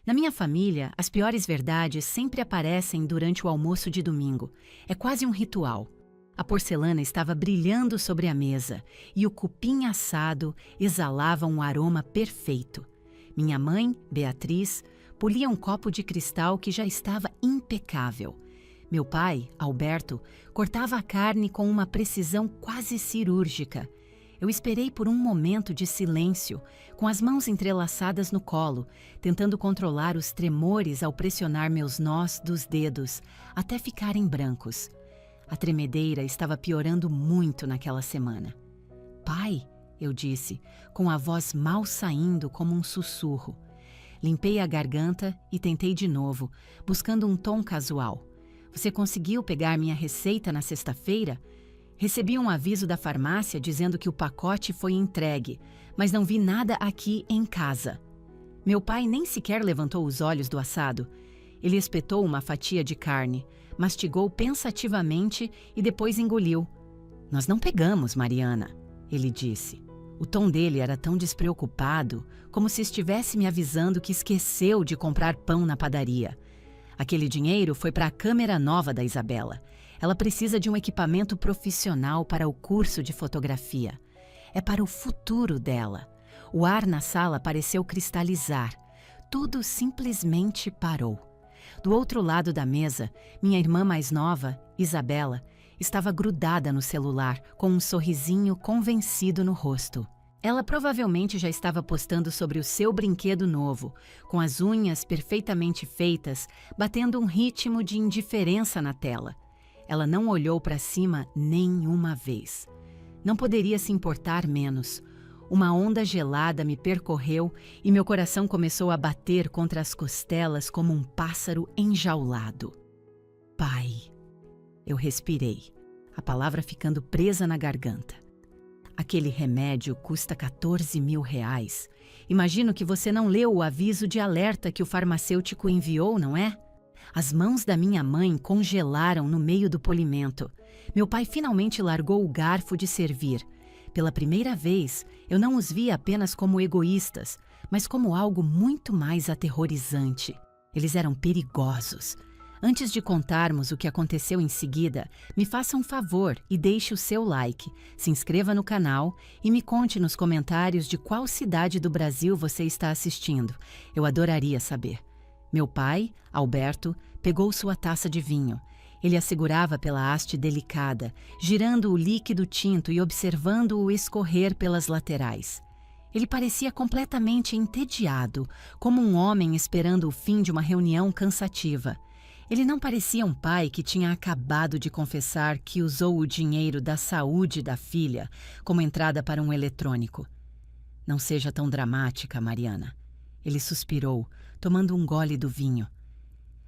Na minha família, as piores verdades sempre aparecem durante o almoço de domingo. É quase um ritual. A porcelana estava brilhando sobre a mesa e o cupim assado exalava um aroma perfeito. Minha mãe, Beatriz, polia um copo de cristal que já estava impecável. Meu pai, Alberto, cortava a carne com uma precisão quase cirúrgica. Eu esperei por um momento de silêncio, com as mãos entrelaçadas no colo, tentando controlar os tremores ao pressionar meus nós dos dedos, até ficarem brancos. A tremedeira estava piorando muito naquela semana. "Pai", eu disse, com a voz mal saindo como um sussurro. Limpei a garganta e tentei de novo, buscando um tom casual. "Você conseguiu pegar minha receita na sexta-feira?" Recebi um aviso da farmácia dizendo que o pacote foi entregue, mas não vi nada aqui em casa. Meu pai nem sequer levantou os olhos do assado. Ele espetou uma fatia de carne, mastigou pensativamente e depois engoliu. "Nós não pegamos, Mariana", ele disse. O tom dele era tão despreocupado, como se estivesse me avisando que esqueceu de comprar pão na padaria. "Aquele dinheiro foi para a câmera nova da Isabela. Ela precisa de um equipamento profissional para o curso de fotografia. É para o futuro dela." O ar na sala pareceu cristalizar. Tudo simplesmente parou. Do outro lado da mesa, minha irmã mais nova, Isabela, estava grudada no celular, com um sorrisinho convencido no rosto. Ela provavelmente já estava postando sobre o seu brinquedo novo, com as unhas perfeitamente feitas, batendo um ritmo de indiferença na tela. Ela não olhou para cima nenhuma vez. Não poderia se importar menos. Uma onda gelada me percorreu e meu coração começou a bater contra as costelas como um pássaro enjaulado. "Pai." Eu respirei, a palavra ficando presa na garganta. "Aquele remédio custa R$14.000. Imagino que você não leu o aviso de alerta que o farmacêutico enviou, não é?" As mãos da minha mãe congelaram no meio do polimento. Meu pai finalmente largou o garfo de servir. Pela primeira vez, eu não os via apenas como egoístas, mas como algo muito mais aterrorizante. Eles eram perigosos. Antes de contarmos o que aconteceu em seguida, me faça um favor e deixe o seu like, se inscreva no canal e me conte nos comentários de qual cidade do Brasil você está assistindo. Eu adoraria saber. Meu pai, Alberto, pegou sua taça de vinho. Ele a segurava pela haste delicada, girando o líquido tinto e observando-o escorrer pelas laterais. Ele parecia completamente entediado, como um homem esperando o fim de uma reunião cansativa. Ele não parecia um pai que tinha acabado de confessar que usou o dinheiro da saúde da filha como entrada para um eletrônico. "Não seja tão dramática, Mariana." Ele suspirou, tomando um gole do vinho.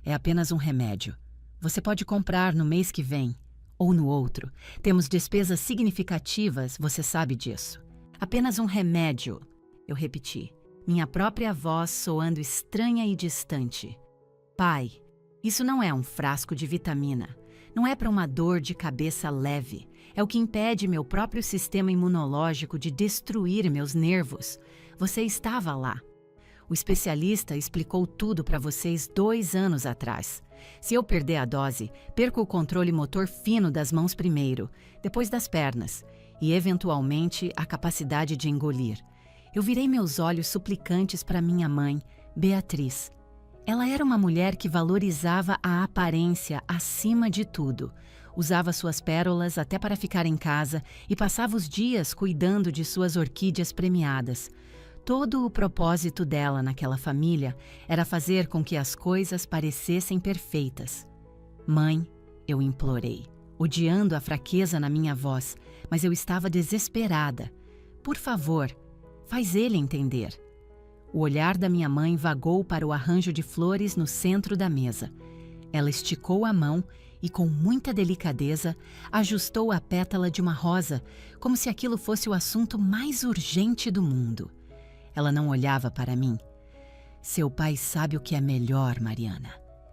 "É apenas um remédio. Você pode comprar no mês que vem, ou no outro. Temos despesas significativas, você sabe disso." "Apenas um remédio", eu repeti, minha própria voz soando estranha e distante. "Pai, isso não é um frasco de vitamina. Não é para uma dor de cabeça leve. É o que impede meu próprio sistema imunológico de destruir meus nervos. Você estava lá. O especialista explicou tudo para vocês 2 anos atrás. Se eu perder a dose, perco o controle motor fino das mãos primeiro, depois das pernas, e eventualmente a capacidade de engolir. Eu virei meus olhos suplicantes para minha mãe, Beatriz. Ela era uma mulher que valorizava a aparência acima de tudo. Usava suas pérolas até para ficar em casa e passava os dias cuidando de suas orquídeas premiadas. Todo o propósito dela naquela família era fazer com que as coisas parecessem perfeitas. "Mãe", eu implorei, odiando a fraqueza na minha voz, mas eu estava desesperada. "Por favor, faz ele entender." O olhar da minha mãe vagou para o arranjo de flores no centro da mesa. Ela esticou a mão e, com muita delicadeza, ajustou a pétala de uma rosa, como se aquilo fosse o assunto mais urgente do mundo. Ela não olhava para mim. "Seu pai sabe o que é melhor, Mariana",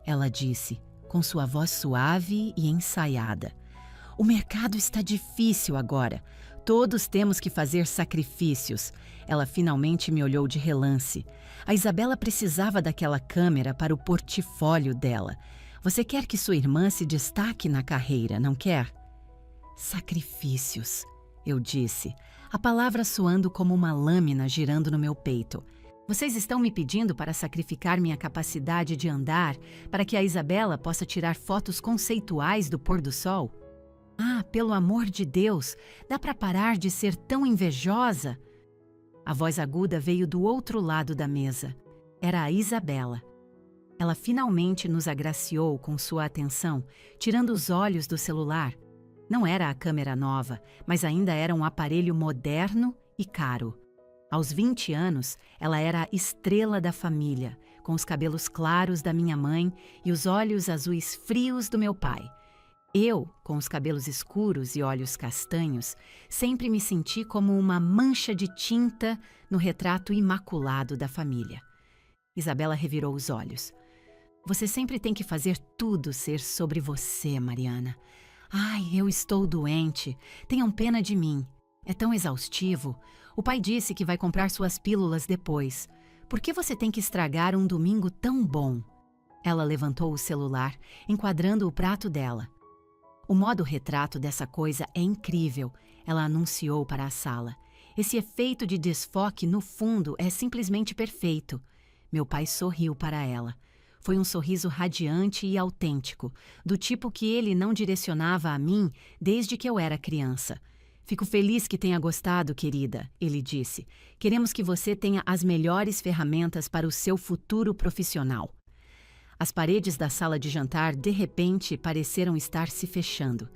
ela disse, com sua voz suave e ensaiada. "O mercado está difícil agora. Todos temos que fazer sacrifícios. Ela finalmente me olhou de relance. A Isabela precisava daquela câmera para o portfólio dela. Você quer que sua irmã se destaque na carreira, não quer? Sacrifícios, eu disse, a palavra soando como uma lâmina girando no meu peito. Vocês estão me pedindo para sacrificar minha capacidade de andar para que a Isabela possa tirar fotos conceituais do pôr do sol? Ah, pelo amor de Deus, dá para parar de ser tão invejosa? A voz aguda veio do outro lado da mesa. Era a Isabela. Ela finalmente nos agraciou com sua atenção, tirando os olhos do celular. Não era a câmera nova, mas ainda era um aparelho moderno e caro. Aos 20 anos, ela era a estrela da família, com os cabelos claros da minha mãe e os olhos azuis frios do meu pai. Eu, com os cabelos escuros e olhos castanhos, sempre me senti como uma mancha de tinta no retrato imaculado da família. Isabela revirou os olhos. Você sempre tem que fazer tudo ser sobre você, Mariana. Ai, eu estou doente. Tenham pena de mim. É tão exaustivo. O pai disse que vai comprar suas pílulas depois. Por que você tem que estragar um domingo tão bom? Ela levantou o celular, enquadrando o prato dela. O modo retrato dessa coisa é incrível, ela anunciou para a sala. Esse efeito de desfoque no fundo é simplesmente perfeito. Meu pai sorriu para ela. Foi um sorriso radiante e autêntico, do tipo que ele não direcionava a mim desde que eu era criança. Fico feliz que tenha gostado, querida, ele disse. Queremos que você tenha as melhores ferramentas para o seu futuro profissional. As paredes da sala de jantar, de repente, pareceram estar se fechando.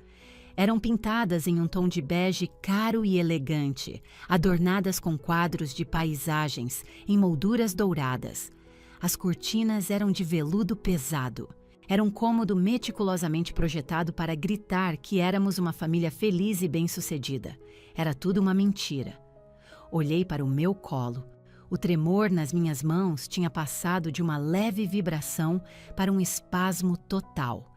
Eram pintadas em um tom de bege caro e elegante, adornadas com quadros de paisagens em molduras douradas. As cortinas eram de veludo pesado. Era um cômodo meticulosamente projetado para gritar que éramos uma família feliz e bem-sucedida. Era tudo uma mentira. Olhei para o meu colo. O tremor nas minhas mãos tinha passado de uma leve vibração para um espasmo total.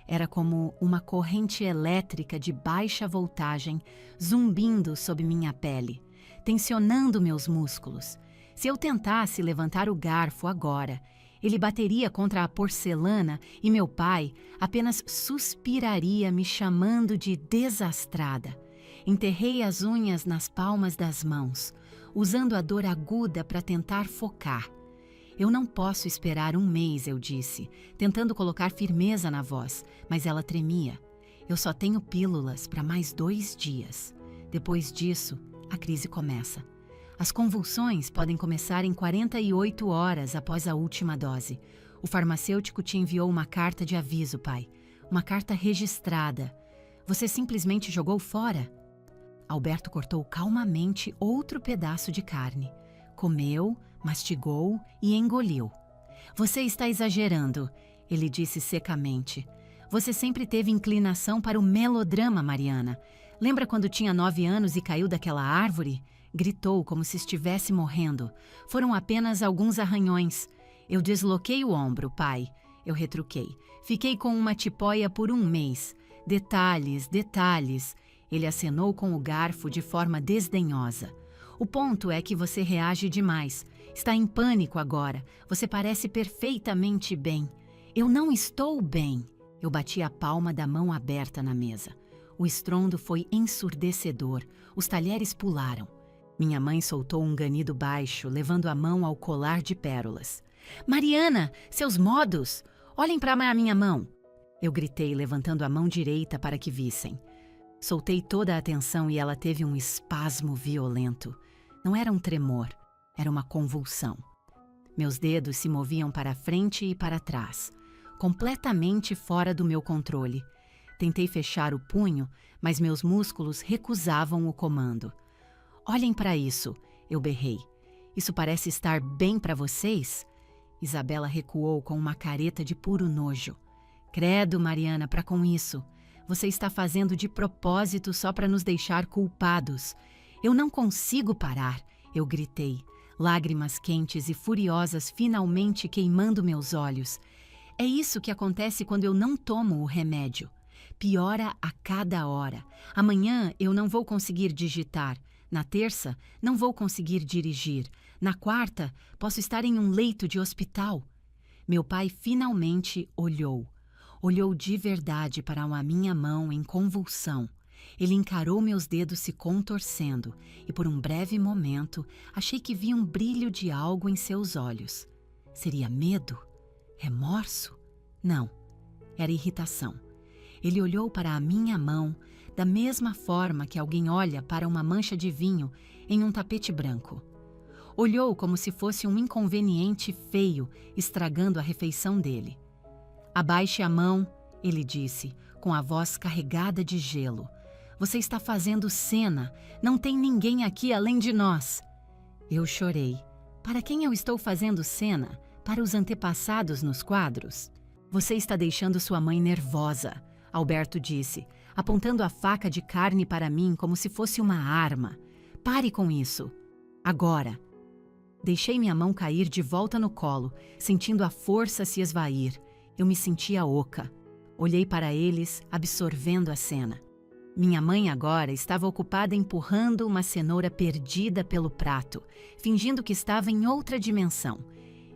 Era como uma corrente elétrica de baixa voltagem zumbindo sob minha pele, tensionando meus músculos. Se eu tentasse levantar o garfo agora, ele bateria contra a porcelana e meu pai apenas suspiraria me chamando de desastrada. Enterrei as unhas nas palmas das mãos, usando a dor aguda para tentar focar. Eu não posso esperar um mês, eu disse, tentando colocar firmeza na voz, mas ela tremia. Eu só tenho pílulas para mais 2 dias. Depois disso, a crise começa. As convulsões podem começar em 48 horas após a última dose. O farmacêutico te enviou uma carta de aviso, pai. Uma carta registrada. Você simplesmente jogou fora? Alberto cortou calmamente outro pedaço de carne. Comeu, mastigou e engoliu. Você está exagerando, ele disse secamente. Você sempre teve inclinação para o melodrama, Mariana. Lembra quando tinha 9 anos e caiu daquela árvore? Gritou como se estivesse morrendo. Foram apenas alguns arranhões. Eu desloquei o ombro, pai. Eu retruquei. Fiquei com uma tipóia por 1 mês. Detalhes, detalhes. Ele acenou com o garfo de forma desdenhosa. O ponto é que você reage demais. Está em pânico agora. Você parece perfeitamente bem. Eu não estou bem. Eu bati a palma da mão aberta na mesa. O estrondo foi ensurdecedor. Os talheres pularam. Minha mãe soltou um ganido baixo, levando a mão ao colar de pérolas. Mariana, seus modos! Olhem para a minha mão! Eu gritei, levantando a mão direita para que vissem. Soltei toda a atenção e ela teve um espasmo violento. Não era um tremor, era uma convulsão. Meus dedos se moviam para frente e para trás, completamente fora do meu controle. Tentei fechar o punho, mas meus músculos recusavam o comando. Olhem para isso, eu berrei. Isso parece estar bem para vocês? Isabela recuou com uma careta de puro nojo. Credo, Mariana, para com isso. Você está fazendo de propósito só para nos deixar culpados. Eu não consigo parar, eu gritei, lágrimas quentes e furiosas finalmente queimando meus olhos. É isso que acontece quando eu não tomo o remédio. Piora a cada hora. Amanhã eu não vou conseguir digitar. Na terça, não vou conseguir dirigir. Na quarta, posso estar em um leito de hospital. Meu pai finalmente olhou. Olhou de verdade para a minha mão em convulsão. Ele encarou meus dedos se contorcendo e, por um breve momento, achei que vi um brilho de algo em seus olhos. Seria medo? Remorso? Não, era irritação. Ele olhou para a minha mão da mesma forma que alguém olha para uma mancha de vinho em um tapete branco. Olhou como se fosse um inconveniente feio estragando a refeição dele. Abaixe a mão, ele disse, com a voz carregada de gelo. Você está fazendo cena. Não tem ninguém aqui além de nós. Eu chorei. Para quem eu estou fazendo cena? Para os antepassados nos quadros? Você está deixando sua mãe nervosa, Alberto disse, apontando a faca de carne para mim como se fosse uma arma. Pare com isso. Agora. Deixei minha mão cair de volta no colo, sentindo a força se esvair. Eu me sentia oca. Olhei para eles, absorvendo a cena. Minha mãe agora estava ocupada empurrando uma cenoura perdida pelo prato, fingindo que estava em outra dimensão.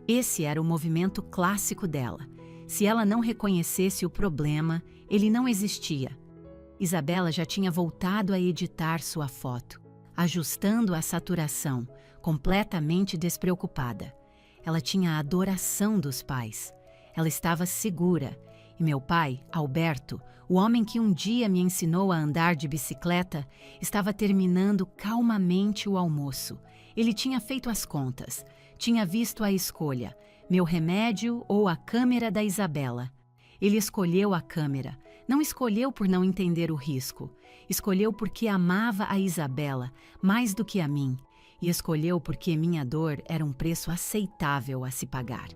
Esse era o movimento clássico dela. Se ela não reconhecesse o problema, ele não existia. Isabela já tinha voltado a editar sua foto, ajustando a saturação, completamente despreocupada. Ela tinha a adoração dos pais. Ela estava segura. E meu pai, Alberto, o homem que um dia me ensinou a andar de bicicleta, estava terminando calmamente o almoço. Ele tinha feito as contas. Tinha visto a escolha, meu remédio ou a câmera da Isabela. Ele escolheu a câmera. Não escolheu por não entender o risco. Escolheu porque amava a Isabela mais do que a mim. E escolheu porque minha dor era um preço aceitável a se pagar.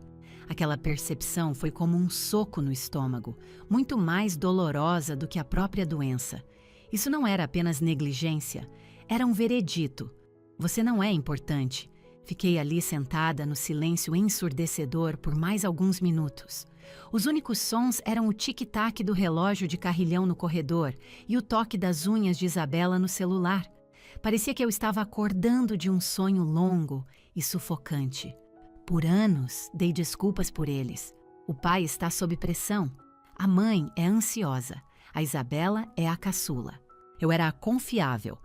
Aquela percepção foi como um soco no estômago, muito mais dolorosa do que a própria doença. Isso não era apenas negligência, era um veredito. Você não é importante. Fiquei ali sentada no silêncio ensurdecedor por mais alguns minutos. Os únicos sons eram o tic-tac do relógio de carrilhão no corredor e o toque das unhas de Isabela no celular. Parecia que eu estava acordando de um sonho longo e sufocante. Por anos, dei desculpas por eles. O pai está sob pressão. A mãe é ansiosa. A Isabela é a caçula. Eu era a confiável.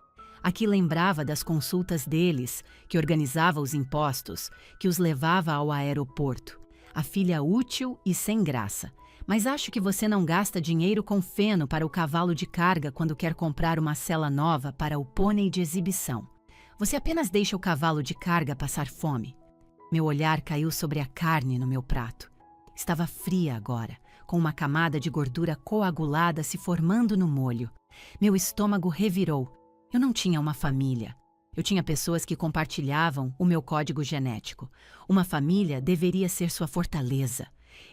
A que lembrava das consultas deles, que organizava os impostos, que os levava ao aeroporto. A filha útil e sem graça. Mas acho que você não gasta dinheiro com feno para o cavalo de carga quando quer comprar uma sela nova para o pônei de exibição. Você apenas deixa o cavalo de carga passar fome. Meu olhar caiu sobre a carne no meu prato. Estava fria agora, com uma camada de gordura coagulada se formando no molho. Meu estômago revirou. Eu não tinha uma família. Eu tinha pessoas que compartilhavam o meu código genético. Uma família deveria ser sua fortaleza.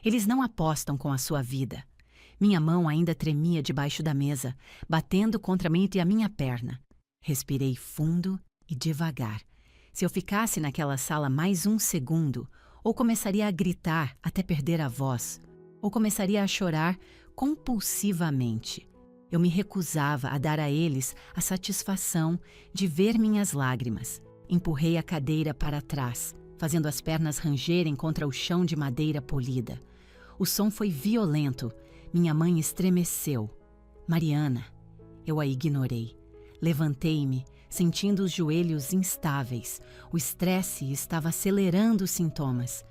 Eles não apostam com a sua vida. Minha mão ainda tremia debaixo da mesa, batendo contra a minha perna. Respirei fundo e devagar. Se eu ficasse naquela sala mais um segundo, ou começaria a gritar até perder a voz, ou começaria a chorar compulsivamente. Eu me recusava a dar a eles a satisfação de ver minhas lágrimas. Empurrei a cadeira para trás, fazendo as pernas rangerem contra o chão de madeira polida. O som foi violento. Minha mãe estremeceu. Mariana. Eu a ignorei. Levantei-me, sentindo os joelhos instáveis. O estresse estava acelerando os sintomas.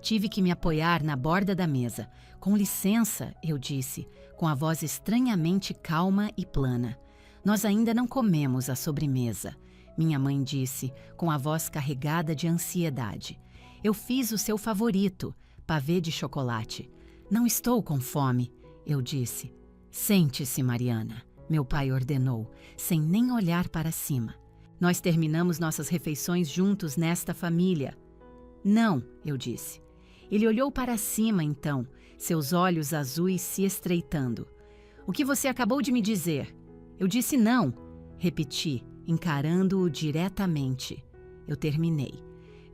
Tive que me apoiar na borda da mesa. Com licença, eu disse, com a voz estranhamente calma e plana. Nós ainda não comemos a sobremesa, minha mãe disse, com a voz carregada de ansiedade. Eu fiz o seu favorito, pavê de chocolate. Não estou com fome, eu disse. Sente-se, Mariana, meu pai ordenou, sem nem olhar para cima. Nós terminamos nossas refeições juntos nesta família. Não, eu disse. Ele olhou para cima, então, seus olhos azuis se estreitando. O que você acabou de me dizer? Eu disse não, repeti, encarando-o diretamente. Eu terminei.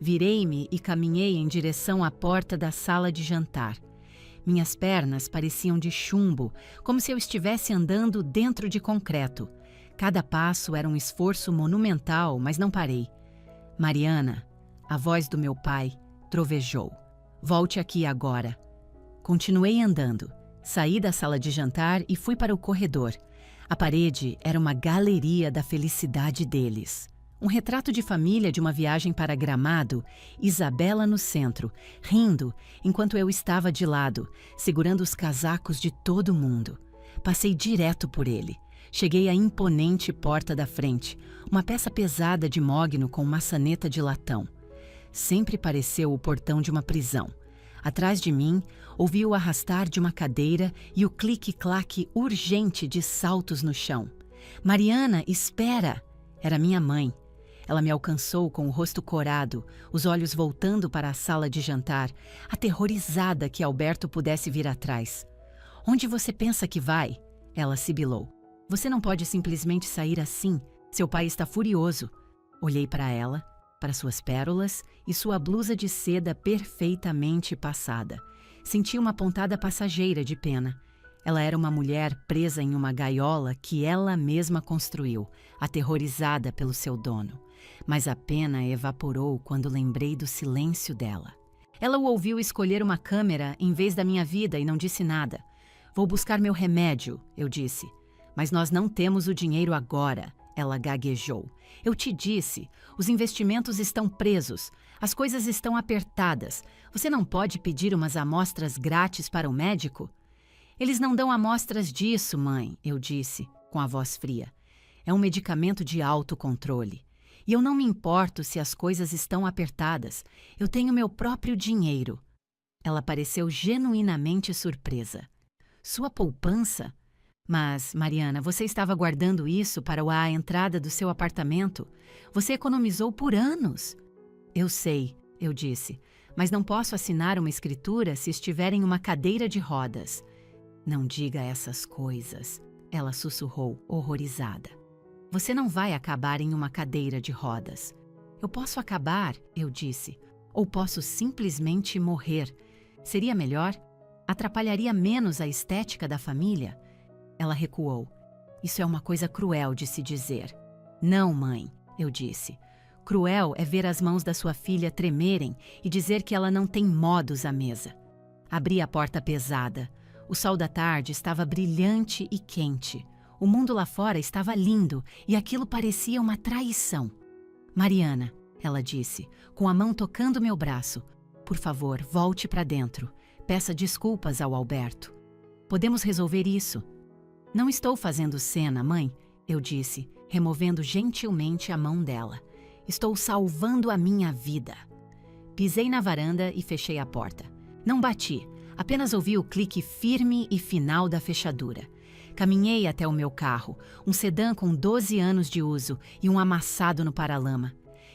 Virei-me e caminhei em direção à porta da sala de jantar. Minhas pernas pareciam de chumbo, como se eu estivesse andando dentro de concreto. Cada passo era um esforço monumental, mas não parei. Mariana, a voz do meu pai, trovejou. Volte aqui agora. Continuei andando. Saí da sala de jantar e fui para o corredor. A parede era uma galeria da felicidade deles. Um retrato de família de uma viagem para Gramado, Isabela no centro, rindo, enquanto eu estava de lado, segurando os casacos de todo mundo. Passei direto por ele. Cheguei à imponente porta da frente, uma peça pesada de mogno com maçaneta de latão. Sempre pareceu o portão de uma prisão. Atrás de mim, ouvi o arrastar de uma cadeira e o clique-claque urgente de saltos no chão. Mariana, espera! Era minha mãe. Ela me alcançou com o rosto corado, os olhos voltando para a sala de jantar, aterrorizada que Alberto pudesse vir atrás. Onde você pensa que vai? Ela sibilou. Você não pode simplesmente sair assim. Seu pai está furioso. Olhei para ela, para suas pérolas e sua blusa de seda perfeitamente passada. Senti uma pontada passageira de pena. Ela era uma mulher presa em uma gaiola que ela mesma construiu, aterrorizada pelo seu dono. Mas a pena evaporou quando lembrei do silêncio dela. Ela o ouviu escolher uma câmera em vez da minha vida e não disse nada. Vou buscar meu remédio, eu disse. Mas nós não temos o dinheiro agora, ela gaguejou. Eu te disse, os investimentos estão presos, as coisas estão apertadas. Você não pode pedir umas amostras grátis para o médico? Eles não dão amostras disso, mãe, eu disse, com a voz fria. É um medicamento de autocontrole. E eu não me importo se as coisas estão apertadas. Eu tenho meu próprio dinheiro. Ela pareceu genuinamente surpresa. Sua poupança? Mas, Mariana, você estava guardando isso para a entrada do seu apartamento. Você economizou por anos. Eu sei, eu disse, mas não posso assinar uma escritura se estiver em uma cadeira de rodas. Não diga essas coisas, ela sussurrou, horrorizada. Você não vai acabar em uma cadeira de rodas. Eu posso acabar, eu disse, ou posso simplesmente morrer. Seria melhor? Atrapalharia menos a estética da família? Ela recuou. Isso é uma coisa cruel de se dizer. Não, mãe, eu disse. Cruel é ver as mãos da sua filha tremerem e dizer que ela não tem modos à mesa. Abri a porta pesada. O sol da tarde estava brilhante e quente. O mundo lá fora estava lindo e aquilo parecia uma traição. Mariana, ela disse, com a mão tocando meu braço. Por favor, volte para dentro. Peça desculpas ao Alberto. Podemos resolver isso. Não estou fazendo cena, mãe, eu disse, removendo gentilmente a mão dela. Estou salvando a minha vida. Pisei na varanda e fechei a porta. Não bati, apenas ouvi o clique firme e final da fechadura. Caminhei até o meu carro, um sedã com 12 anos de uso e um amassado no paralama.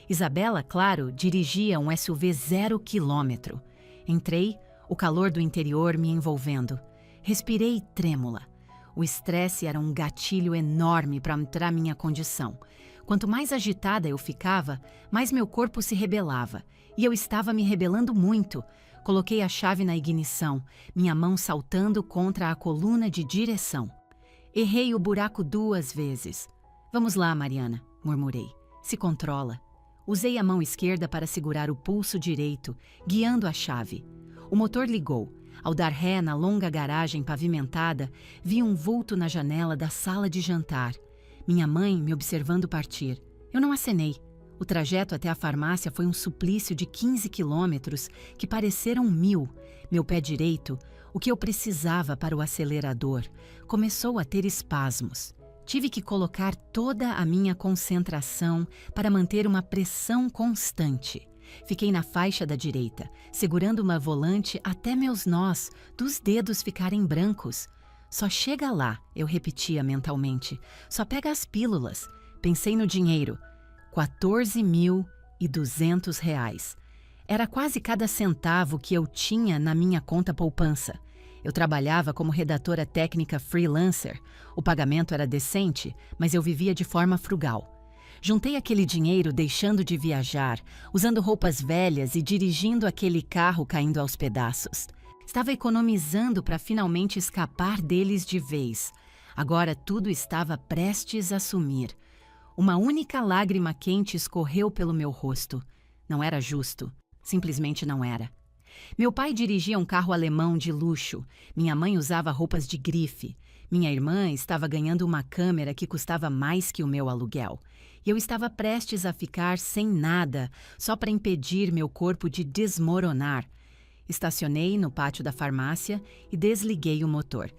Isabela, claro, dirigia um SUV 0 km. Entrei, o calor do interior me envolvendo. Respirei trêmula. O estresse era um gatilho enorme para minha condição. Quanto mais agitada eu ficava, mais meu corpo se rebelava. E eu estava me rebelando muito. Coloquei a chave na ignição, minha mão saltando contra a coluna de direção. Errei o buraco 2 vezes. Vamos lá, Mariana, murmurei. Se controla. Usei a mão esquerda para segurar o pulso direito, guiando a chave. O motor ligou. Ao dar ré na longa garagem pavimentada, vi um vulto na janela da sala de jantar. Minha mãe me observando partir. Eu não acenei. O trajeto até a farmácia foi um suplício de 15 quilômetros que pareceram 1000. Meu pé direito, o que eu precisava para o acelerador, começou a ter espasmos. Tive que colocar toda a minha concentração para manter uma pressão constante. Fiquei na faixa da direita, segurando uma volante até meus nós dos dedos ficarem brancos. Só chega lá, eu repetia mentalmente. Só pega as pílulas. Pensei no dinheiro. R$ 14.200. Era quase cada centavo que eu tinha na minha conta poupança. Eu trabalhava como redatora técnica freelancer. O pagamento era decente, mas eu vivia de forma frugal. Juntei aquele dinheiro deixando de viajar, usando roupas velhas e dirigindo aquele carro caindo aos pedaços. Estava economizando para finalmente escapar deles de vez. Agora tudo estava prestes a sumir. Uma única lágrima quente escorreu pelo meu rosto. Não era justo. Simplesmente não era. Meu pai dirigia um carro alemão de luxo. Minha mãe usava roupas de grife. Minha irmã estava ganhando uma câmera que custava mais que o meu aluguel. E eu estava prestes a ficar sem nada, só para impedir meu corpo de desmoronar. Estacionei no pátio da farmácia e desliguei o motor.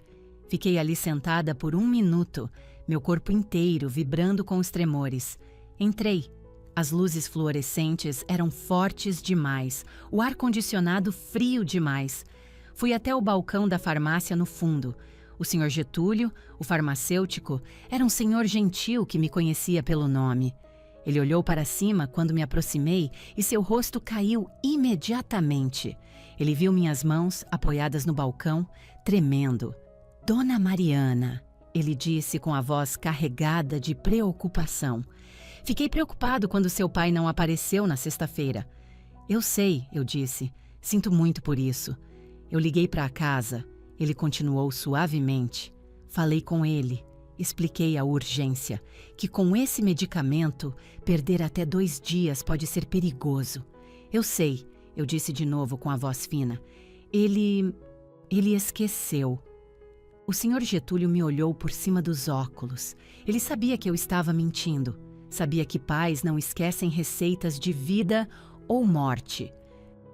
Fiquei ali sentada por 1 minuto, meu corpo inteiro vibrando com os tremores. Entrei. As luzes fluorescentes eram fortes demais, o ar-condicionado frio demais. Fui até o balcão da farmácia no fundo. O Sr. Getúlio, o farmacêutico, era um senhor gentil que me conhecia pelo nome. Ele olhou para cima quando me aproximei e seu rosto caiu imediatamente. Ele viu minhas mãos apoiadas no balcão, tremendo. Dona Mariana, ele disse com a voz carregada de preocupação. Fiquei preocupado quando seu pai não apareceu na sexta-feira. Eu sei, eu disse. Sinto muito por isso. Eu liguei para casa. Ele continuou suavemente. Falei com ele. Expliquei a urgência, que com esse medicamento, perder até 2 dias pode ser perigoso. Eu sei, eu disse de novo com a voz fina. Ele esqueceu. O Sr. Getúlio me olhou por cima dos óculos. Ele sabia que eu estava mentindo. Sabia que pais não esquecem receitas de vida ou morte.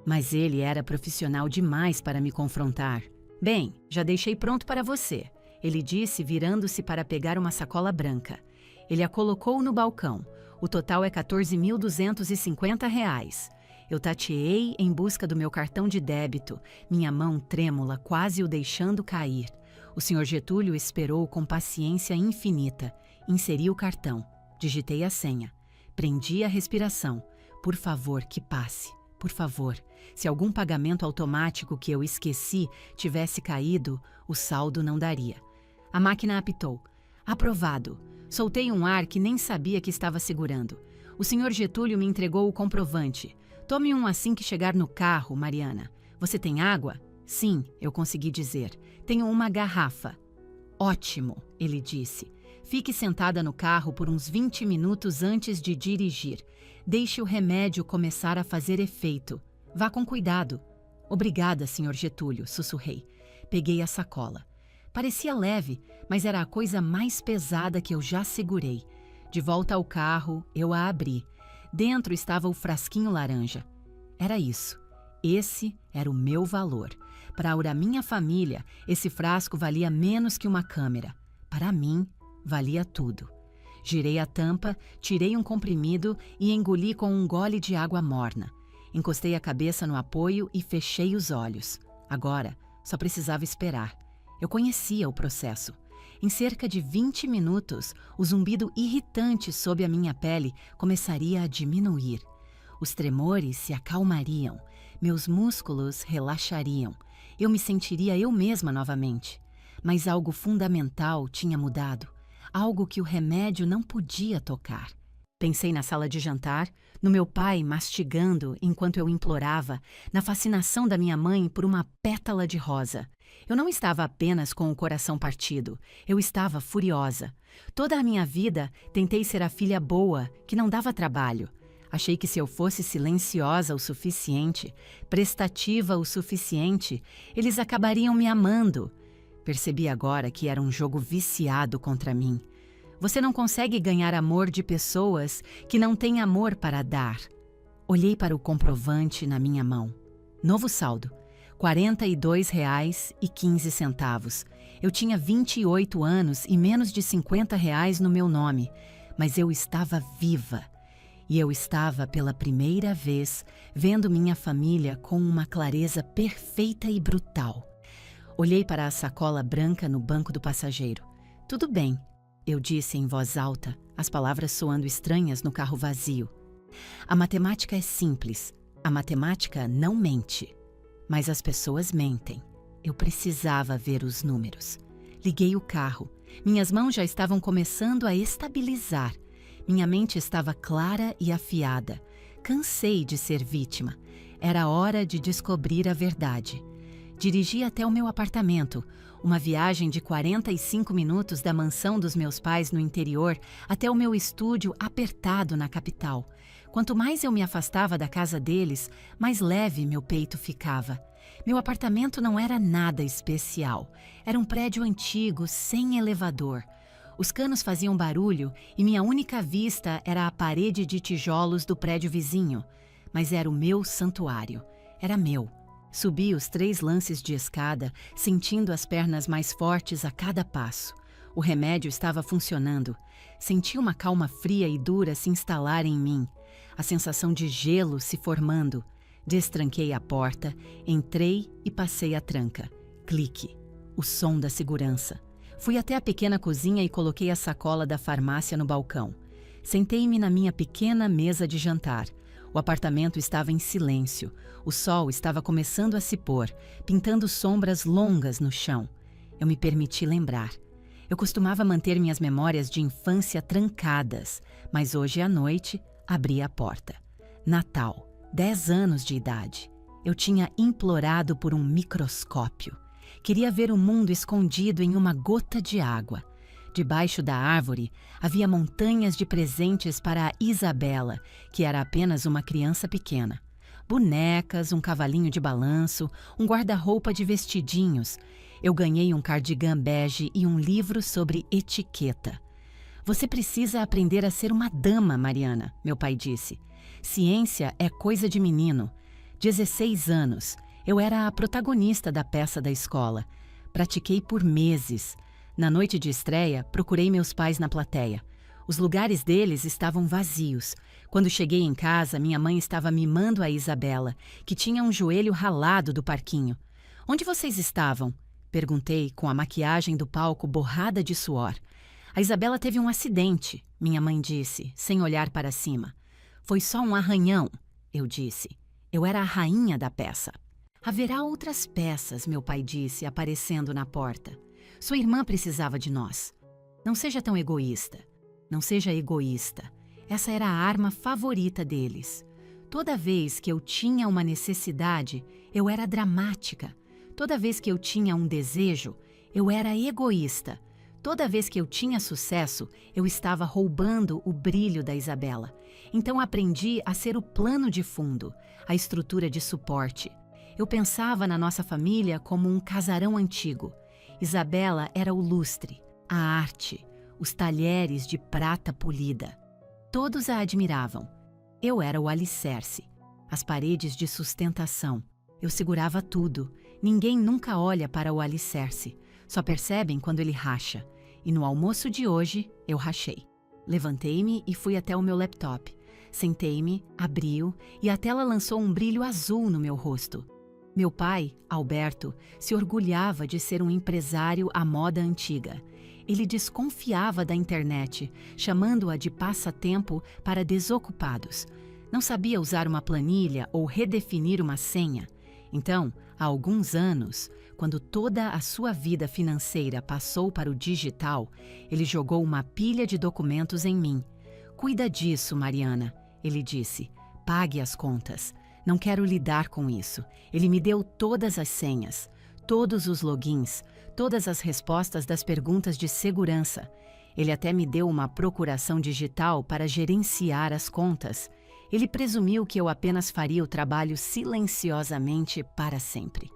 Mas ele era profissional demais para me confrontar. Bem, já deixei pronto para você, ele disse virando-se para pegar uma sacola branca. Ele a colocou no balcão. O total é R$ 14.250. Eu tateei em busca do meu cartão de débito, minha mão trêmula quase o deixando cair. O Sr. Getúlio esperou com paciência infinita. Inseri o cartão. Digitei a senha. Prendi a respiração. Por favor, que passe. Por favor. Se algum pagamento automático que eu esqueci tivesse caído, o saldo não daria. A máquina apitou. Aprovado. Soltei um ar que nem sabia que estava segurando. O Sr. Getúlio me entregou o comprovante. Tome um assim que chegar no carro, Mariana. Você tem água? Sim, eu consegui dizer. Tenho uma garrafa. Ótimo, ele disse. Fique sentada no carro por uns 20 minutos antes de dirigir. Deixe o remédio começar a fazer efeito. Vá com cuidado. Obrigada, Sr. Getúlio, sussurrei. Peguei a sacola. Parecia leve, mas era a coisa mais pesada que eu já segurei. De volta ao carro, eu a abri. Dentro estava o frasquinho laranja. Era isso. Esse era o meu valor. Para a minha família, esse frasco valia menos que uma câmera. Para mim, valia tudo. Girei a tampa, tirei um comprimido e engoli com um gole de água morna. Encostei a cabeça no apoio e fechei os olhos. Agora, só precisava esperar. Eu conhecia o processo. Em cerca de 20 minutos, o zumbido irritante sob a minha pele começaria a diminuir. Os tremores se acalmariam, meus músculos relaxariam. Eu me sentiria eu mesma novamente. Mas algo fundamental tinha mudado. Algo que o remédio não podia tocar. Pensei na sala de jantar, no meu pai mastigando enquanto eu implorava, na fascinação da minha mãe por uma pétala de rosa. Eu não estava apenas com o coração partido, eu estava furiosa. Toda a minha vida tentei ser a filha boa, que não dava trabalho. Achei que se eu fosse silenciosa o suficiente, prestativa o suficiente, eles acabariam me amando. Percebi agora que era um jogo viciado contra mim. Você não consegue ganhar amor de pessoas que não têm amor para dar. Olhei para o comprovante na minha mão. Novo saldo. R$ 42,15. Eu tinha 28 anos e menos de R$ 50 no meu nome, mas eu estava viva. E eu estava, pela primeira vez, vendo minha família com uma clareza perfeita e brutal. Olhei para a sacola branca no banco do passageiro. Tudo bem, eu disse em voz alta, as palavras soando estranhas no carro vazio. A matemática é simples. A matemática não mente. Mas as pessoas mentem. Eu precisava ver os números. Liguei o carro. Minhas mãos já estavam começando a estabilizar. Minha mente estava clara e afiada. Cansei de ser vítima. Era hora de descobrir a verdade. Dirigi até o meu apartamento, uma viagem de 45 minutos da mansão dos meus pais no interior até o meu estúdio apertado na capital. Quanto mais eu me afastava da casa deles, mais leve meu peito ficava. Meu apartamento não era nada especial. Era um prédio antigo, sem elevador. Os canos faziam barulho e minha única vista era a parede de tijolos do prédio vizinho. Mas era o meu santuário. Era meu. Subi os 3 lances de escada, sentindo as pernas mais fortes a cada passo. O remédio estava funcionando. Senti uma calma fria e dura se instalar em mim. A sensação de gelo se formando. Destranquei a porta, entrei e passei a tranca. Clique. O som da segurança. Fui até a pequena cozinha e coloquei a sacola da farmácia no balcão. Sentei-me na minha pequena mesa de jantar. O apartamento estava em silêncio. O sol estava começando a se pôr, pintando sombras longas no chão. Eu me permiti lembrar. Eu costumava manter minhas memórias de infância trancadas, mas hoje à noite abri a porta. Natal, 10 anos de idade. Eu tinha implorado por um microscópio. Queria ver o mundo escondido em uma gota de água. Debaixo da árvore, havia montanhas de presentes para a Isabela, que era apenas uma criança pequena. Bonecas, um cavalinho de balanço, um guarda-roupa de vestidinhos. Eu ganhei um cardigan bege e um livro sobre etiqueta. Você precisa aprender a ser uma dama, Mariana, meu pai disse. Ciência é coisa de menino. 16 anos. Eu era a protagonista da peça da escola. Pratiquei por meses. Na noite de estreia, procurei meus pais na plateia. Os lugares deles estavam vazios. Quando cheguei em casa, minha mãe estava mimando a Isabela, que tinha um joelho ralado do parquinho. "Onde vocês estavam?" Perguntei, com a maquiagem do palco borrada de suor. "A Isabela teve um acidente", minha mãe disse, sem olhar para cima. "Foi só um arranhão", eu disse. Eu era a rainha da peça. "Haverá outras peças", meu pai disse, aparecendo na porta. "Sua irmã precisava de nós. Não seja tão egoísta. Não seja egoísta." Essa era a arma favorita deles. Toda vez que eu tinha uma necessidade, eu era dramática. Toda vez que eu tinha um desejo, eu era egoísta. Toda vez que eu tinha sucesso, eu estava roubando o brilho da Isabela. Então aprendi a ser o plano de fundo, a estrutura de suporte. Eu pensava na nossa família como um casarão antigo. Isabela era o lustre, a arte, os talheres de prata polida. Todos a admiravam. Eu era o alicerce, as paredes de sustentação. Eu segurava tudo. Ninguém nunca olha para o alicerce. Só percebem quando ele racha. E no almoço de hoje, eu rachei. Levantei-me e fui até o meu laptop. Sentei-me, abri-o e a tela lançou um brilho azul no meu rosto. Meu pai, Alberto, se orgulhava de ser um empresário à moda antiga. Ele desconfiava da internet, chamando-a de passatempo para desocupados. Não sabia usar uma planilha ou redefinir uma senha. Então, há alguns anos, quando toda a sua vida financeira passou para o digital, ele jogou uma pilha de documentos em mim. "Cuida disso, Mariana", ele disse. "Pague as contas. Não quero lidar com isso." Ele me deu todas as senhas, todos os logins, todas as respostas das perguntas de segurança. Ele até me deu uma procuração digital para gerenciar as contas. Ele presumiu que eu apenas faria o trabalho silenciosamente para sempre.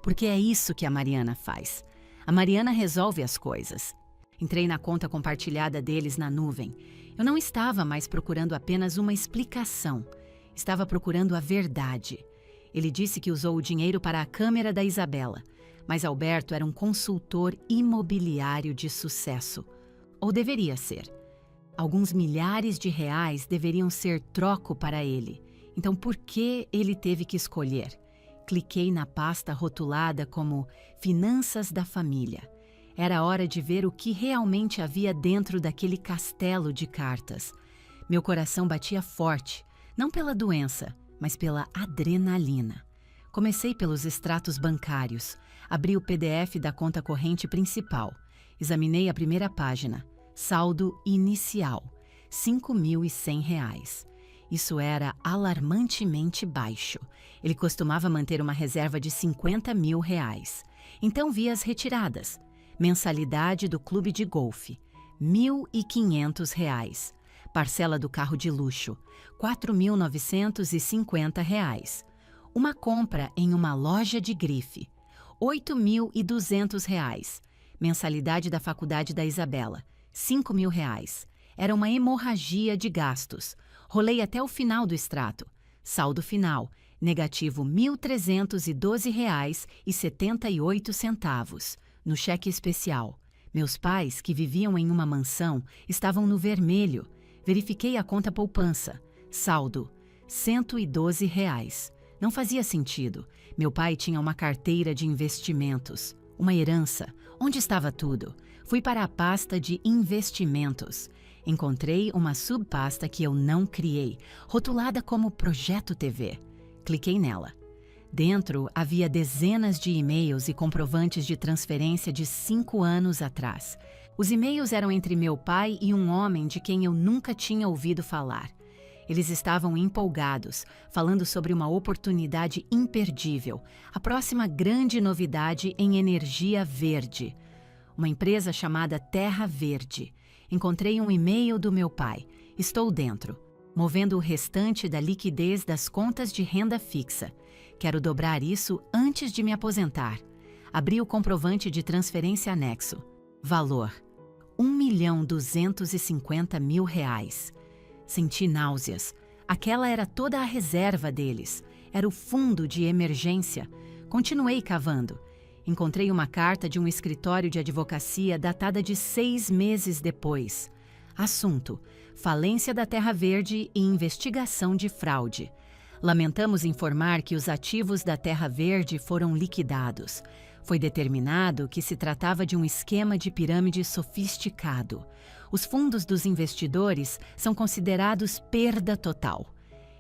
Porque é isso que a Mariana faz. A Mariana resolve as coisas. Entrei na conta compartilhada deles na nuvem. Eu não estava mais procurando apenas uma explicação. Estava procurando a verdade. Ele disse que usou o dinheiro para a câmera da Isabela, mas Alberto era um consultor imobiliário de sucesso. Ou deveria ser. Alguns milhares de reais deveriam ser troco para ele. Então por que ele teve que escolher? Cliquei na pasta rotulada como Finanças da Família. Era hora de ver o que realmente havia dentro daquele castelo de cartas. Meu coração batia forte, não pela doença, mas pela adrenalina. Comecei pelos extratos bancários. Abri o PDF da conta corrente principal. Examinei a primeira página. Saldo inicial, R$ 5.100. Isso era alarmantemente baixo. Ele costumava manter uma reserva de R$ 50 mil. Então vi as retiradas. Mensalidade do clube de golfe, R$ 1.500. Parcela do carro de luxo, R$ 4.950. Uma compra em uma loja de grife, R$ 8.200. Mensalidade da faculdade da Isabela, R$ 5 mil. Era uma hemorragia de gastos. Rolei até o final do extrato. Saldo final, negativo R$ 1.312,78 no cheque especial. Meus pais, que viviam em uma mansão, estavam no vermelho. Verifiquei a conta poupança. Saldo, R$ 112. Não fazia sentido. Meu pai tinha uma carteira de investimentos. Uma herança. Onde estava tudo? Fui para a pasta de investimentos. Encontrei uma subpasta que eu não criei, rotulada como Projeto TV. Cliquei nela. Dentro havia dezenas de e-mails e comprovantes de transferência de 5 anos atrás. Os e-mails eram entre meu pai e um homem de quem eu nunca tinha ouvido falar. Eles estavam empolgados, falando sobre uma oportunidade imperdível, a próxima grande novidade em energia verde. Uma empresa chamada Terra Verde. Encontrei um e-mail do meu pai. Estou dentro, movendo o restante da liquidez das contas de renda fixa. Quero dobrar isso antes de me aposentar. Abri o comprovante de transferência anexo. Valor: R$ 1.250.000. Senti náuseas. Aquela era toda a reserva deles. Era o fundo de emergência. Continuei cavando. Encontrei uma carta de um escritório de advocacia datada de 6 meses depois. Assunto: falência da Terra Verde e investigação de fraude. Lamentamos informar que os ativos da Terra Verde foram liquidados. Foi determinado que se tratava de um esquema de pirâmide sofisticado. Os fundos dos investidores são considerados perda total.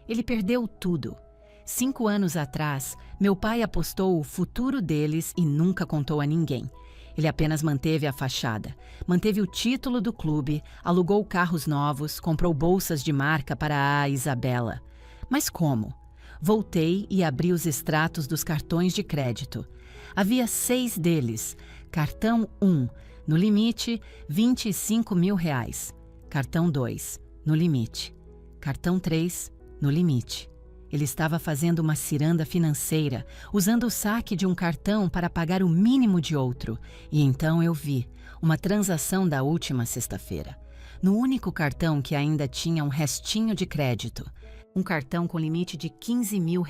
Ele perdeu tudo. 5 anos atrás, meu pai apostou o futuro deles e nunca contou a ninguém. Ele apenas manteve a fachada, manteve o título do clube, alugou carros novos, comprou bolsas de marca para a Isabela. Mas como? Voltei e abri os extratos dos cartões de crédito. Havia 6 deles. Cartão 1, no limite, R$ 25 mil. Cartão 2, no limite. Cartão 3, no limite. Ele estava fazendo uma ciranda financeira, usando o saque de um cartão para pagar o mínimo de outro. E então eu vi uma transação da última sexta-feira. No único cartão que ainda tinha um restinho de crédito. Um cartão com limite de R$ 15 mil.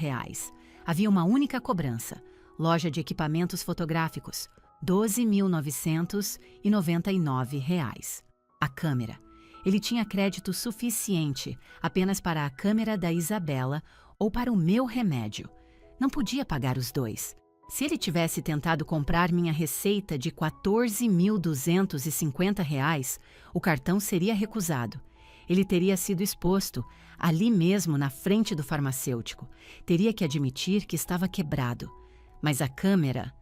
Havia uma única cobrança. Loja de equipamentos fotográficos. R$ 12.999. A câmera. Ele tinha crédito suficiente apenas para a câmera da Isabela ou para o meu remédio. Não podia pagar os dois. Se ele tivesse tentado comprar minha receita de R$ 14.250, o cartão seria recusado. Ele teria sido exposto, ali mesmo na frente do farmacêutico. Teria que admitir que estava quebrado. Mas a câmera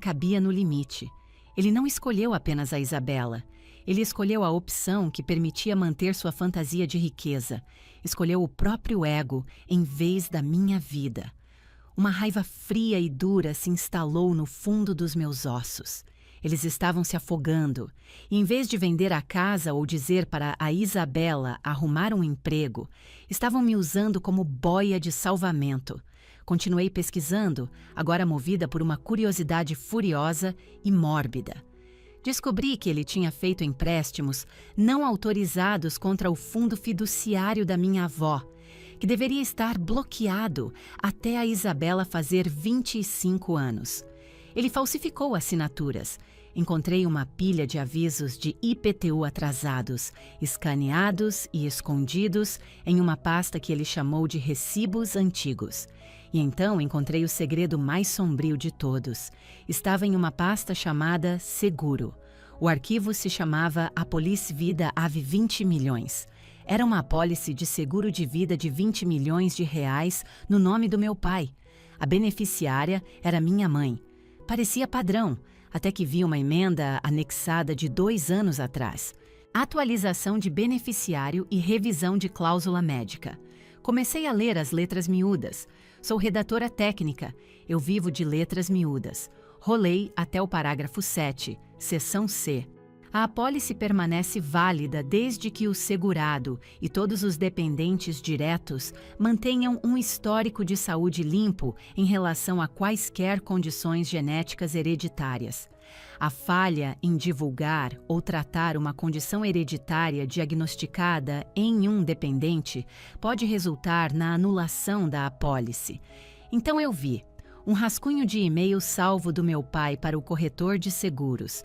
cabia no limite. Ele não escolheu apenas a Isabela. Ele escolheu a opção que permitia manter sua fantasia de riqueza. Escolheu o próprio ego em vez da minha vida. Uma raiva fria e dura se instalou no fundo dos meus ossos. Eles estavam se afogando. E em vez de vender a casa ou dizer para a Isabela arrumar um emprego, estavam me usando como boia de salvamento. Continuei pesquisando, agora movida por uma curiosidade furiosa e mórbida. Descobri que ele tinha feito empréstimos não autorizados contra o fundo fiduciário da minha avó, que deveria estar bloqueado até a Isabela fazer 25 anos. Ele falsificou assinaturas. Encontrei uma pilha de avisos de IPTU atrasados, escaneados e escondidos em uma pasta que ele chamou de recibos antigos. E então encontrei o segredo mais sombrio de todos. Estava em uma pasta chamada Seguro. O arquivo se chamava Apólice Vida Ave 20 milhões. Era uma apólice de seguro de vida de 20 milhões de reais no nome do meu pai. A beneficiária era minha mãe. Parecia padrão, até que vi uma emenda anexada de 2 anos atrás. Atualização de beneficiário e revisão de cláusula médica. Comecei a ler as letras miúdas. Sou redatora técnica. Eu vivo de letras miúdas. Rolei até o parágrafo 7, seção C. A apólice permanece válida desde que o segurado e todos os dependentes diretos mantenham um histórico de saúde limpo em relação a quaisquer condições genéticas hereditárias. A falha em divulgar ou tratar uma condição hereditária diagnosticada em um dependente pode resultar na anulação da apólice. Então eu vi um rascunho de e-mail salvo do meu pai para o corretor de seguros.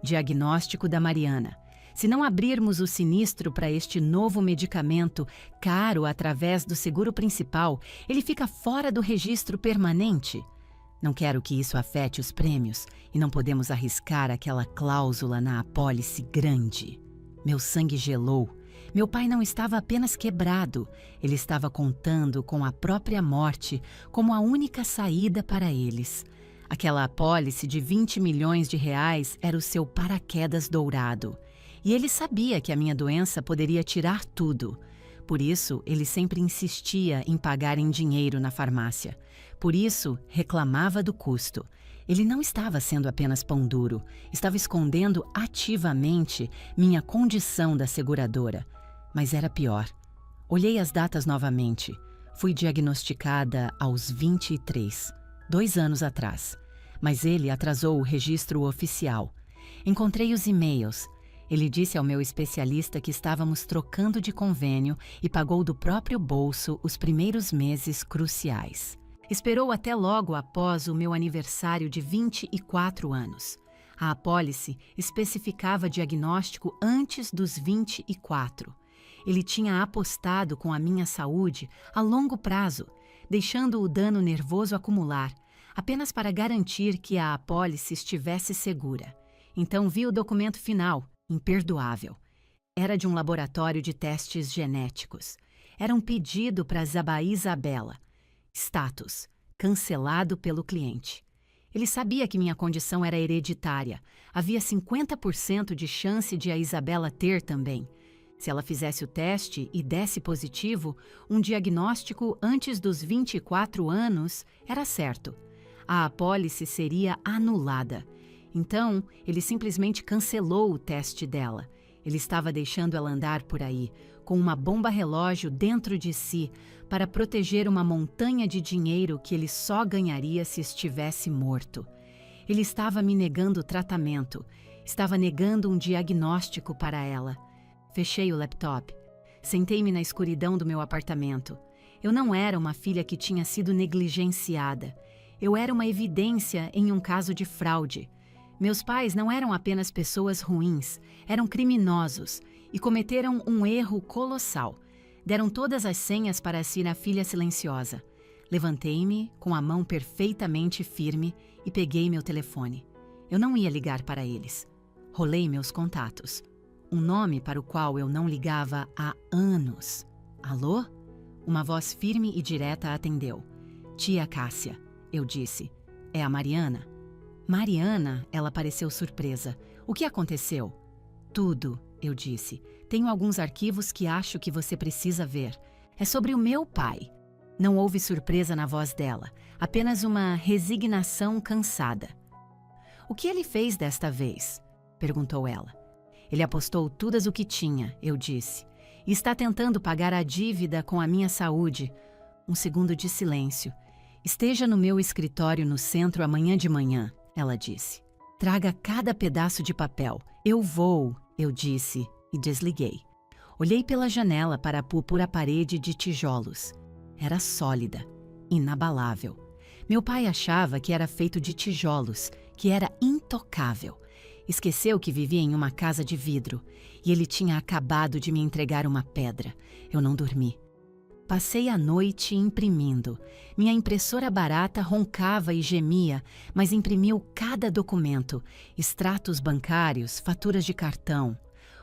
Diagnóstico da Mariana. Se não abrirmos o sinistro para este novo medicamento, caro através do seguro principal, ele fica fora do registro permanente. Não quero que isso afete os prêmios e não podemos arriscar aquela cláusula na apólice grande. Meu sangue gelou. Meu pai não estava apenas quebrado, ele estava contando com a própria morte como a única saída para eles. Aquela apólice de 20 milhões de reais era o seu paraquedas dourado. E ele sabia que a minha doença poderia tirar tudo. Por isso, ele sempre insistia em pagar em dinheiro na farmácia. Por isso, reclamava do custo. Ele não estava sendo apenas pão duro, estava escondendo ativamente minha condição da seguradora. Mas era pior. Olhei as datas novamente. Fui diagnosticada aos 23, 2 anos atrás. Mas ele atrasou o registro oficial. Encontrei os e-mails. Ele disse ao meu especialista que estávamos trocando de convênio e pagou do próprio bolso os primeiros meses cruciais. Esperou até logo após o meu aniversário de 24 anos. A apólice especificava diagnóstico antes dos 24. Ele tinha apostado com a minha saúde a longo prazo, deixando o dano nervoso acumular, apenas para garantir que a apólice estivesse segura. Então vi o documento final, imperdoável. Era de um laboratório de testes genéticos. Era um pedido para Zabaí Isabela. Status: cancelado pelo cliente. Ele sabia que minha condição era hereditária. Havia 50% de chance de a Isabela ter também. Se ela fizesse o teste e desse positivo, um diagnóstico antes dos 24 anos era certo. A apólice seria anulada. Então, ele simplesmente cancelou o teste dela. Ele estava deixando ela andar por aí, com uma bomba-relógio dentro de si, para proteger uma montanha de dinheiro que ele só ganharia se estivesse morto. Ele estava me negando tratamento, estava negando um diagnóstico para ela. Fechei o laptop. Sentei-me na escuridão do meu apartamento. Eu não era uma filha que tinha sido negligenciada. Eu era uma evidência em um caso de fraude. Meus pais não eram apenas pessoas ruins, eram criminosos e cometeram um erro colossal. Deram todas as senhas para ser a filha silenciosa. Levantei-me com a mão perfeitamente firme e peguei meu telefone. Eu não ia ligar para eles. Rolei meus contatos. Um nome para o qual eu não ligava há anos. Alô? Uma voz firme e direta atendeu. Tia Cássia, eu disse. É a Mariana? Mariana, ela pareceu surpresa. O que aconteceu? Tudo, eu disse. Tenho alguns arquivos que acho que você precisa ver. É sobre o meu pai. Não houve surpresa na voz dela, apenas uma resignação cansada. O que ele fez desta vez? Perguntou ela. Ele apostou tudo o que tinha, eu disse. E está tentando pagar a dívida com a minha saúde. Um segundo de silêncio. Esteja no meu escritório no centro amanhã de manhã, ela disse. Traga cada pedaço de papel. Eu vou, eu disse e desliguei. Olhei pela janela para a púrpura parede de tijolos. Era sólida, inabalável. Meu pai achava que era feito de tijolos, que era intocável. Esqueceu que vivia em uma casa de vidro e ele tinha acabado de me entregar uma pedra. Eu não dormi. Passei a noite imprimindo. Minha impressora barata roncava e gemia, mas imprimiu cada documento, extratos bancários, faturas de cartão,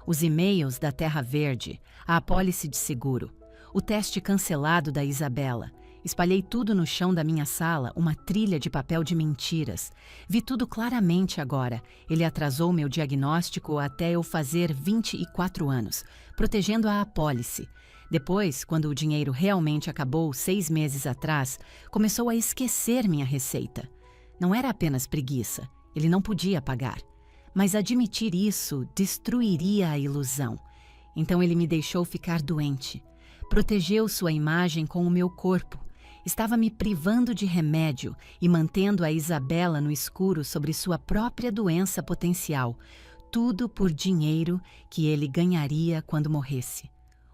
os e-mails da Terra Verde, a apólice de seguro, o teste cancelado da Isabela. Espalhei tudo no chão da minha sala, uma trilha de papel de mentiras. Vi tudo claramente agora. Ele atrasou meu diagnóstico até eu fazer 24 anos, protegendo a apólice. Depois, quando o dinheiro realmente acabou 6 meses atrás, começou a esquecer minha receita. Não era apenas preguiça, ele não podia pagar. Mas admitir isso destruiria a ilusão. Então ele me deixou ficar doente. Protegeu sua imagem com o meu corpo. Estava me privando de remédio e mantendo a Isabela no escuro sobre sua própria doença potencial. Tudo por dinheiro que ele ganharia quando morresse.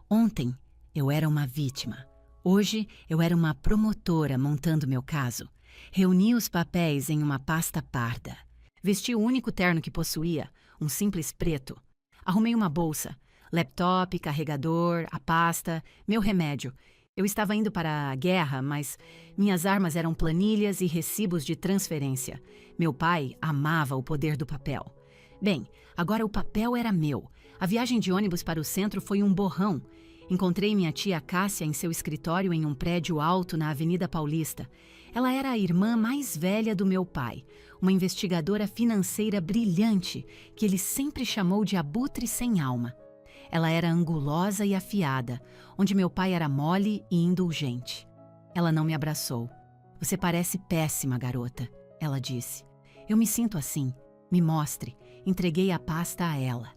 Ontem, eu era uma vítima. Hoje, eu era uma promotora montando meu caso. Reuni os papéis em uma pasta parda. Vesti o único terno que possuía, um simples preto. Arrumei uma bolsa, laptop, carregador, a pasta, meu remédio. Eu estava indo para a guerra, mas minhas armas eram planilhas e recibos de transferência. Meu pai amava o poder do papel. Bem, agora o papel era meu. A viagem de ônibus para o centro foi um borrão. Encontrei minha tia Cássia em seu escritório em um prédio alto na Avenida Paulista. Ela era a irmã mais velha do meu pai, uma investigadora financeira brilhante que ele sempre chamou de abutre sem alma. Ela era angulosa e afiada, onde meu pai era mole e indulgente. Ela não me abraçou. "Você parece péssima, garota", ela disse. "Eu me sinto assim. Me mostre." Entreguei a pasta a ela.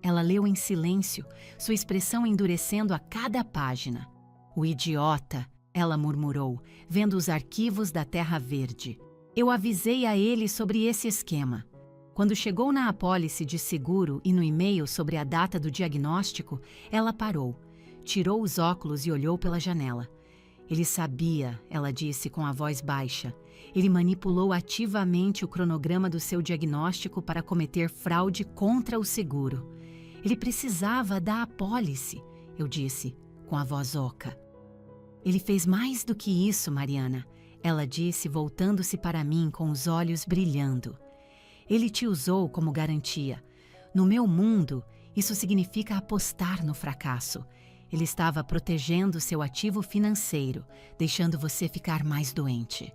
Ela leu em silêncio, sua expressão endurecendo a cada página. "O idiota", ela murmurou, vendo os arquivos da Terra Verde. Eu avisei a ele sobre esse esquema. Quando chegou na apólice de seguro e no e-mail sobre a data do diagnóstico, ela parou, tirou os óculos e olhou pela janela. "Ele sabia", ela disse com a voz baixa. "Ele manipulou ativamente o cronograma do seu diagnóstico para cometer fraude contra o seguro. Ele precisava da apólice", eu disse, com a voz oca. "Ele fez mais do que isso, Mariana", ela disse, voltando-se para mim com os olhos brilhando. "Ele te usou como garantia. No meu mundo, isso significa apostar no fracasso. Ele estava protegendo seu ativo financeiro, deixando você ficar mais doente.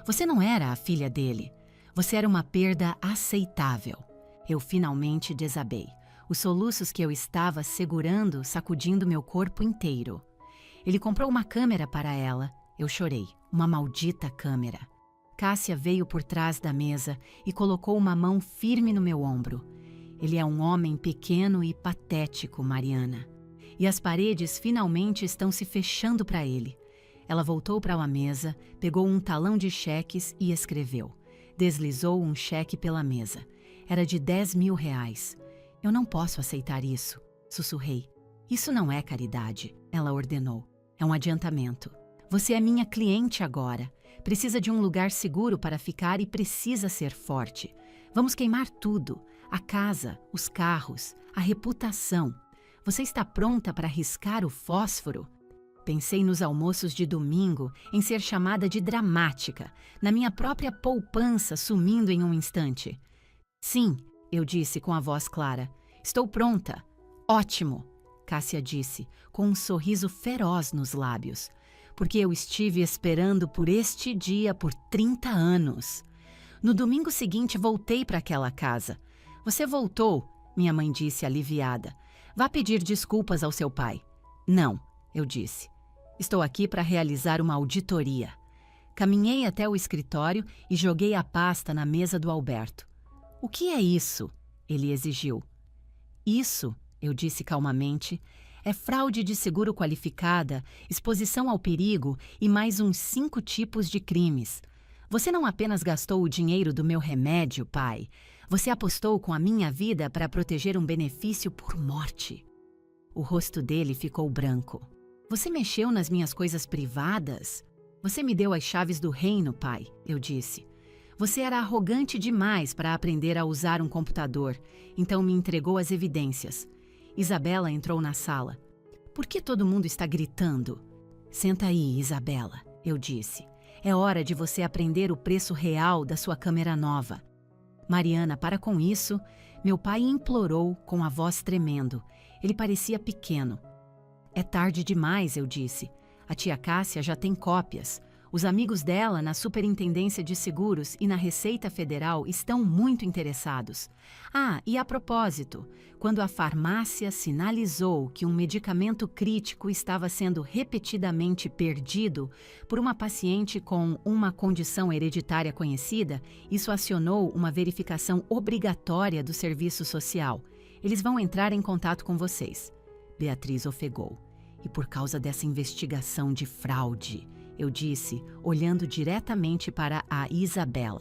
Você não era a filha dele. Você era uma perda aceitável." Eu finalmente desabei. Os soluços que eu estava segurando sacudindo meu corpo inteiro. "Ele comprou uma câmera para ela." Eu chorei. "Uma maldita câmera." Cássia veio por trás da mesa e colocou uma mão firme no meu ombro. "Ele é um homem pequeno e patético, Mariana. E as paredes finalmente estão se fechando para ele." Ela voltou para a mesa, pegou um talão de cheques e escreveu. Deslizou um cheque pela mesa. Era de R$10.000. "Eu não posso aceitar isso", sussurrei. "Isso não é caridade", ela ordenou. "É um adiantamento. Você é minha cliente agora. Precisa de um lugar seguro para ficar e precisa ser forte. Vamos queimar tudo. A casa, os carros, a reputação. Você está pronta para riscar o fósforo?" Pensei nos almoços de domingo, em ser chamada de dramática, na minha própria poupança sumindo em um instante. "Sim", eu disse com a voz clara. "Estou pronta." "Ótimo", Cássia disse, com um sorriso feroz nos lábios. "Porque eu estive esperando por este dia por 30 anos. No domingo seguinte voltei para aquela casa." "Você voltou", minha mãe disse aliviada. "Vá pedir desculpas ao seu pai." "Não", eu disse. "Estou aqui para realizar uma auditoria." Caminhei até o escritório e joguei a pasta na mesa do Alberto. "O que é isso?" ele exigiu. "Isso", eu disse calmamente, "é fraude de seguro qualificada, exposição ao perigo e mais uns 5 tipos de crimes. Você não apenas gastou o dinheiro do meu remédio, pai. Você apostou com a minha vida para proteger um benefício por morte." O rosto dele ficou branco. "Você mexeu nas minhas coisas privadas?" "Você me deu as chaves do reino, pai", eu disse. "Você era arrogante demais para aprender a usar um computador, então me entregou as evidências." Isabela entrou na sala. "Por que todo mundo está gritando?" "Senta aí, Isabela", eu disse. "É hora de você aprender o preço real da sua câmera nova." "Mariana, para com isso", meu pai implorou com a voz tremendo. Ele parecia pequeno. "É tarde demais", eu disse. "A tia Cássia já tem cópias. Os amigos dela na Superintendência de Seguros e na Receita Federal estão muito interessados. Ah, e a propósito, quando a farmácia sinalizou que um medicamento crítico estava sendo repetidamente perdido por uma paciente com uma condição hereditária conhecida, isso acionou uma verificação obrigatória do serviço social. Eles vão entrar em contato com vocês. Beatriz ofegou. E por causa dessa investigação de fraude, eu disse, olhando diretamente para a Isabela.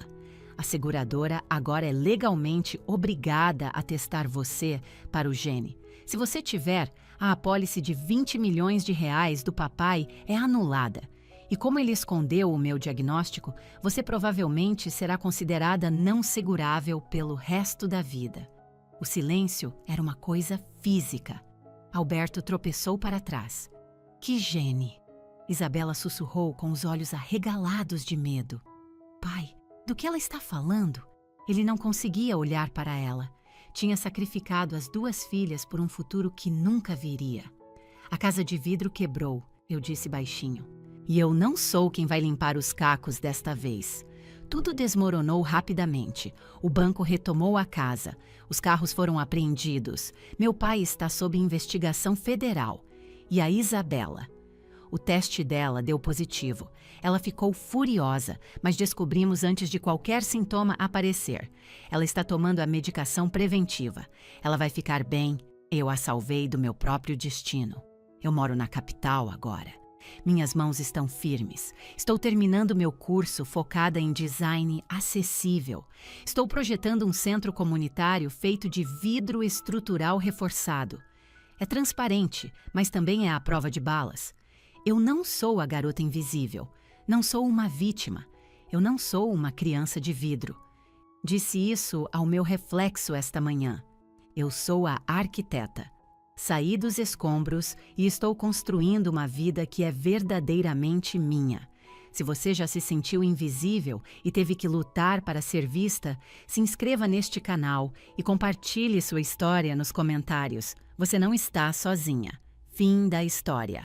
A seguradora agora é legalmente obrigada a testar você para o gene. Se você tiver, a apólice de 20 milhões de reais do papai é anulada. E como ele escondeu o meu diagnóstico, você provavelmente será considerada não segurável pelo resto da vida. O silêncio era uma coisa física. Alberto tropeçou para trás. Que gene! Isabela sussurrou com os olhos arregalados de medo. Pai, do que ela está falando? Ele não conseguia olhar para ela. Tinha sacrificado as 2 filhas por um futuro que nunca viria. A casa de vidro quebrou, eu disse baixinho. E eu não sou quem vai limpar os cacos desta vez. Tudo desmoronou rapidamente. O banco retomou a casa. Os carros foram apreendidos. Meu pai está sob investigação federal. E a Isabela? O teste dela deu positivo. Ela ficou furiosa, mas descobrimos antes de qualquer sintoma aparecer. Ela está tomando a medicação preventiva. Ela vai ficar bem. Eu a salvei do meu próprio destino. Eu moro na capital agora. Minhas mãos estão firmes. Estou terminando meu curso focada em design acessível. Estou projetando um centro comunitário feito de vidro estrutural reforçado. É transparente, mas também é à prova de balas. Eu não sou a garota invisível. Não sou uma vítima. Eu não sou uma criança de vidro. Disse isso ao meu reflexo esta manhã. Eu sou a arquiteta. Saí dos escombros e estou construindo uma vida que é verdadeiramente minha. Se você já se sentiu invisível e teve que lutar para ser vista, se inscreva neste canal e compartilhe sua história nos comentários. Você não está sozinha. Fim da história.